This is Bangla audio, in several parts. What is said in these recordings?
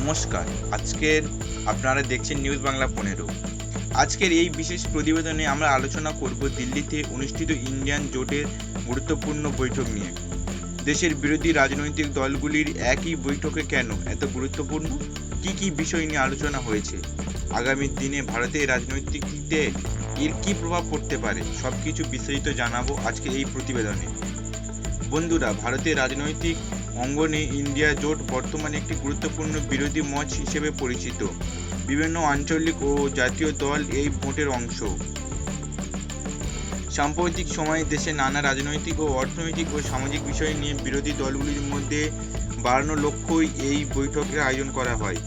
নমস্কার। আজকের আপনারা দেখছেন নিউজ বাংলা 15। আজকের এই বিশেষ প্রতিবেদনে আমরা আলোচনা করব দিল্লিতে অনুষ্ঠিত ইন্ডিয়ান জোটের গুরুত্বপূর্ণ বৈঠক নিয়ে। দেশের বিরোধী রাজনৈতিক দলগুলির একই বৈঠকে কেন এত গুরুত্বপূর্ণ, কি বিষয় নিয়ে আলোচনা হয়েছে, আগামী দিনে ভারতের রাজনৈতিকতে এর কী প্রভাব পড়তে পারে, সব কিছু বিস্তারিত জানাবো আজকে এই প্রতিবেদনে। বন্ধুরা, ভারতের রাজনৈতিক অঙ্গনে ইন্ডিয়া জোট বর্তমানে একটি গুরুত্বপূর্ণ বিরোধী মঞ্চ হিসেবে পরিচিত। বিভিন্ন আঞ্চলিক ও জাতীয় দল এই জোটের অংশ। সাম্প্রতিক সময়ে দেশে নানা রাজনৈতিক ও অর্থনৈতিক ও সামাজিক বিষয় নিয়ে বিরোধী দলগুলির মধ্যে বাড়ানোর লক্ষ্যই এই বৈঠকের আয়োজন করা হয়।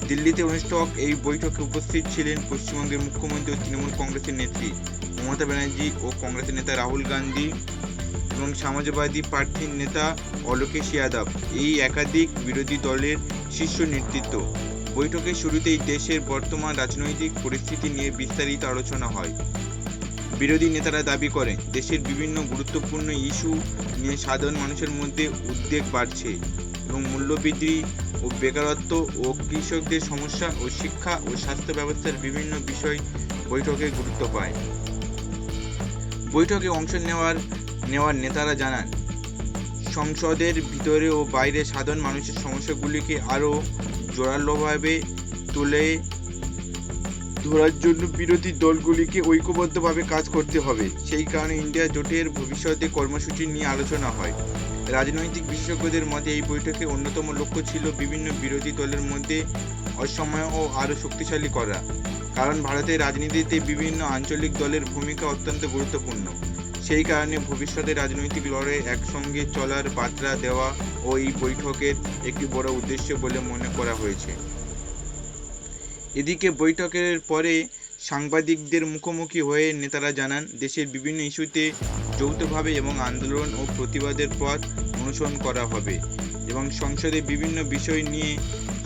দিল্লিতে অনুষ্ঠিত এই বৈঠকে উপস্থিত ছিলেন পশ্চিমবঙ্গের মুখ্যমন্ত্রী ও তৃণমূল কংগ্রেসের নেত্রী মমতা ব্যানার্জি ও কংগ্রেসের নেতা রাহুল গান্ধী এবং সমাজবাদী পার্টির নেতা অখিলেশ যাদব। এই একাধিক বিরোধী দলের শীর্ষ নেতৃত্ব। বৈঠকের শুরুতেই দেশের বর্তমান রাজনৈতিক পরিস্থিতি নিয়ে বিস্তারিত আলোচনা হয়। বিরোধী নেতারা দাবি করেন, দেশের বিভিন্ন গুরুত্বপূর্ণ ইস্যু নিয়ে সাধারণ মানুষের মধ্যে উদ্বেগ বাড়ছে এবং মূল্যবৃদ্ধি ও বেকারত্ব ও কৃষকদের সমস্যা ও শিক্ষা ও স্বাস্থ্য ব্যবস্থার বিভিন্ন বিষয় বৈঠকে গুরুত্ব পায়। বৈঠকে অংশ নেওয়ার নেতারা জানান, সংসদের ভিতরে ও বাইরে সাধারণ মানুষের সমস্যাগুলিকে আরও জোরালোভাবে তুলে ধরার জন্য বিরোধী দলগুলিকে ঐক্যবদ্ধভাবে কাজ করতে হবে। সেই কারণে ইন্ডিয়া জোটের ভবিষ্যতে কর্মসূচি নিয়ে আলোচনা হয়। রাজনৈতিক বিশেষজ্ঞদের মতে এই বৈঠকে অন্যতম লক্ষ্য ছিল বিভিন্ন বিরোধী দলের মধ্যে অসময় ও আরও শক্তিশালী করা, কারণ ভারতের রাজনীতিতে বিভিন্ন আঞ্চলিক দলের ভূমিকা অত্যন্ত গুরুত্বপূর্ণ। সেই কারণে ভবিষ্যতে রাজনৈতিক লড়াই একসঙ্গে চলার বার্তা দেওয়া ও এই বৈঠকের একটি বড় উদ্দেশ্য বলে মনে করা হয়েছে। এদিকে বৈঠকের পরে সাংবাদিকদের মুখোমুখি হয়ে নেতারা জানান, দেশের বিভিন্ন ইস্যুতে যৌথভাবে এবং আন্দোলন ও প্রতিবাদের পথ অনুসরণ করা হবে এবং সংসদে বিভিন্ন বিষয় নিয়ে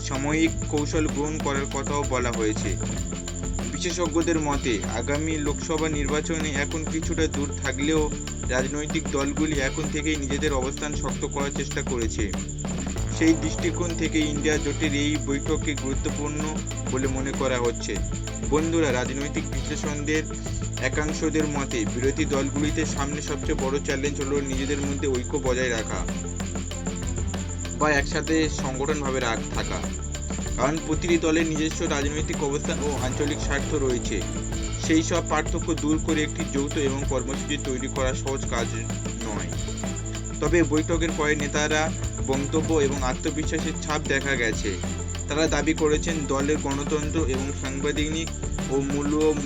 সাময়িক কৌশল গ্রহণ করার কথাও বলা হয়েছে। বিশেষজ্ঞদের মতে আগামী লোকসভা নির্বাচনে এখন কিছুটা দূর থাকলেও রাজনৈতিক দলগুলি এখন থেকেই নিজেদের অবস্থান শক্ত করার চেষ্টা করেছে। সেই দৃষ্টিকোণ থেকে ইন্ডিয়া জোটের এই বৈঠককে গুরুত্বপূর্ণ বলে মনে করা হচ্ছে। বন্ধুরা, রাজনৈতিক বিশ্লেষকদের একাংশদের মতে বিরোধী দলগুলিতে সামনে সবচেয়ে বড় চ্যালেঞ্জ হলো নিজেদের মধ্যে ঐক্য বজায় রাখা বা একসাথে সংগঠনভাবে থাকা, কারণ প্রতিটি দলের নিজস্ব রাজনৈতিক অবস্থান ও আঞ্চলিক স্বার্থ রয়েছে। সেই সব পার্থক্য দূর করে একটি যৌথ এবং কর্মসূচি তৈরি করা সহজ কাজ নয়। তবে বৈঠকের পরে নেতারা বক্তব্য এবং আত্মবিশ্বাসের ছাপ দেখা গেছে। তারা দাবি করেছেন, দলের গণতন্ত্র এবং সাংবিধানিক ও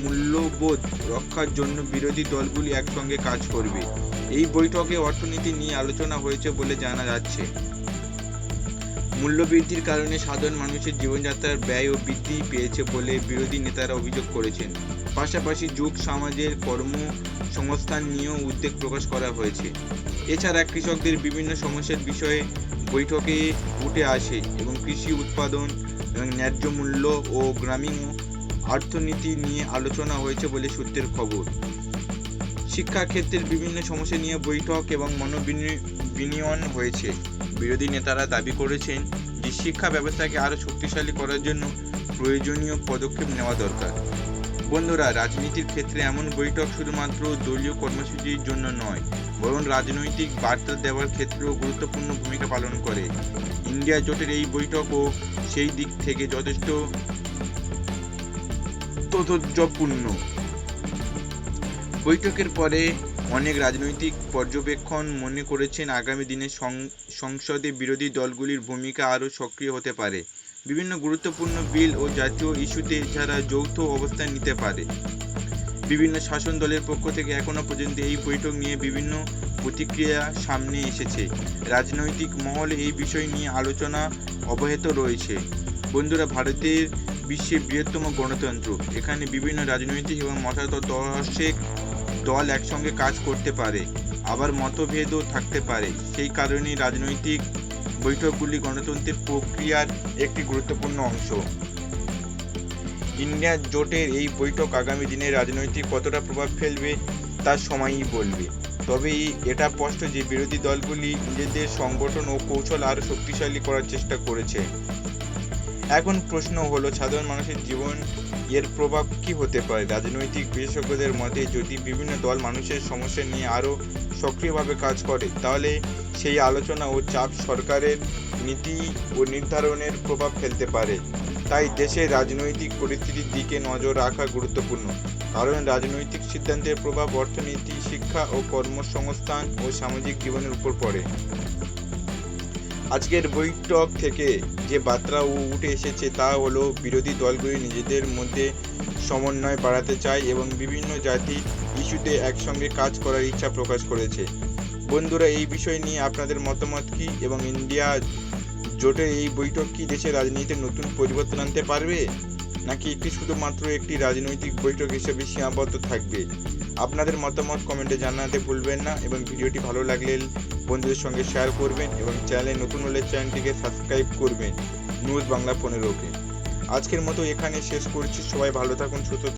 মূল্যবোধ রক্ষার জন্য বিরোধী দলগুলি একসঙ্গে কাজ করবে। এই বৈঠকে অর্থনীতি নিয়ে আলোচনা হয়েছে বলে জানা যাচ্ছে। মূল্যবৃদ্ধির কারণে সাধারণ মানুষের জীবনযাত্রার ব্যয়ও বৃদ্ধি পেয়েছে বলে বিরোধী নেতারা অভিযোগ করেছেন। পাশাপাশি যুব সমাজের কর্মসংস্থান নিয়েও উদ্বেগ প্রকাশ করা হয়েছে। এছাড়া কৃষকদের বিভিন্ন সমস্যার বিষয়ে বৈঠকে উঠে আসে এবং কৃষি উৎপাদন এবং ন্যায্য মূল্য ও গ্রামীণ অর্থনীতি নিয়ে আলোচনা হয়েছে বলে সূত্রের খবর। শিক্ষাক্ষেত্রের বিভিন্ন সমস্যা নিয়ে বৈঠক এবং মনোবিনিময় হয়েছে। বিরোধী নেতারা দাবি করেছেন যে শিক্ষা ব্যবস্থাকে আরও শক্তিশালী করার জন্য প্রয়োজনীয় পদক্ষেপ নেওয়া দরকার। বন্ধুরা, রাজনীতির ক্ষেত্রে এমন বৈঠক শুধুমাত্র দলীয় কর্মসূচির জন্য নয়, বরং রাজনৈতিক বার্তা দেওয়ার ক্ষেত্রেও গুরুত্বপূর্ণ ভূমিকা পালন করে। ইন্ডিয়া জোটের এই বৈঠকও সেই দিক থেকে যথেষ্ট তাৎপর্যপূর্ণ। বৈঠকের পরে অনেক রাজনৈতিক পর্যবেক্ষক মনে করেছেন, আগামী দিনে সংসদে বিরোধী দলগুলির ভূমিকা আরও সক্রিয় হতে পারে। বিভিন্ন গুরুত্বপূর্ণ বিল ও জাতীয় ইস্যুতে যারা যৌথ অবস্থান নিতে পারে। বিভিন্ন শাসন দলের পক্ষ থেকে এখনও পর্যন্ত এই বৈঠক নিয়ে বিভিন্ন প্রতিক্রিয়া সামনে এসেছে। রাজনৈতিক মহলে এই বিষয় নিয়ে আলোচনা অব্যাহত রয়েছে। বন্ধুরা, ভারতের বিশ্বের বৃহত্তম গণতন্ত্র। এখানে বিভিন্ন রাজনৈতিক এবং মতাদর্শের দল একসঙ্গে কাজ করতে পারে, আবার মতভেদও থাকতে পারে। সেই কারণেই রাজনৈতিক বৈঠকগুলি গণতন্ত্রের প্রক্রিয়ার একটি গুরুত্বপূর্ণ অংশ। ইন্ডিয়া জোটের এই বৈঠক আগামী দিনে রাজনৈতিক কতটা প্রভাব ফেলবে তা সময়ই বলবে। তবে এটা স্পষ্ট যে বিরোধী দলগুলি নিজেদের সংগঠন ও কৌশল আরও শক্তিশালী করার চেষ্টা করেছে। এখন প্রশ্ন হলো, সাধারণ মানুষের জীবন এর প্রভাব কি হতে পারে? রাজনৈতিক বিশেষজ্ঞদের মতে, যদি বিভিন্ন দল মানুষের সমস্যা নিয়ে আরও সক্রিয়ভাবে কাজ করে, তাহলে সেই আলোচনা ও চাপ সরকারের নীতি ও নির্ধারণের প্রভাব ফেলতে পারে। তাই দেশের রাজনৈতিক পরিস্থিতির দিকে নজর রাখা গুরুত্বপূর্ণ, কারণ রাজনৈতিক সিদ্ধান্তের প্রভাব অর্থনীতি, শিক্ষা ও কর্মসংস্থান ও সামাজিক জীবনের উপর পড়ে। আজকের বৈঠক থেকে যে বার্তা উঠে এসেছে তা হলো, বিরোধী দলগুলি নিজেদের মধ্যে সমন্বয় বাড়াতে চায় এবং বিভিন্ন জাতির ইস্যুতে একসঙ্গে কাজ করার ইচ্ছা প্রকাশ করেছে। বন্ধুরা, এই বিষয় নিয়ে আপনাদের মতামত কি, এবং ইন্ডিয়া জোটের এই বৈঠক কি দেশের রাজনীতিতে নতুন পরিবর্তন আনতে পারবে, নাকি এটি শুধুমাত্র একটি রাজনৈতিক বৈঠক হিসেবে সীমাবদ্ধ থাকবে? আপনাদের মতামত কমেন্টে জানাতে ভুলবেন না, এবং ভিডিওটি ভালো লাগলে বন্ধুদের সঙ্গে শেয়ার করবেন, এবং চ্যানেলে নতুন হলে চ্যানেলটিকে সাবস্ক্রাইব করবেন নিউজ বাংলা 15-কে। আজকের মতো এখানে শেষ করছি। সবাই ভালো থাকুন, সুস্থ থাকুন।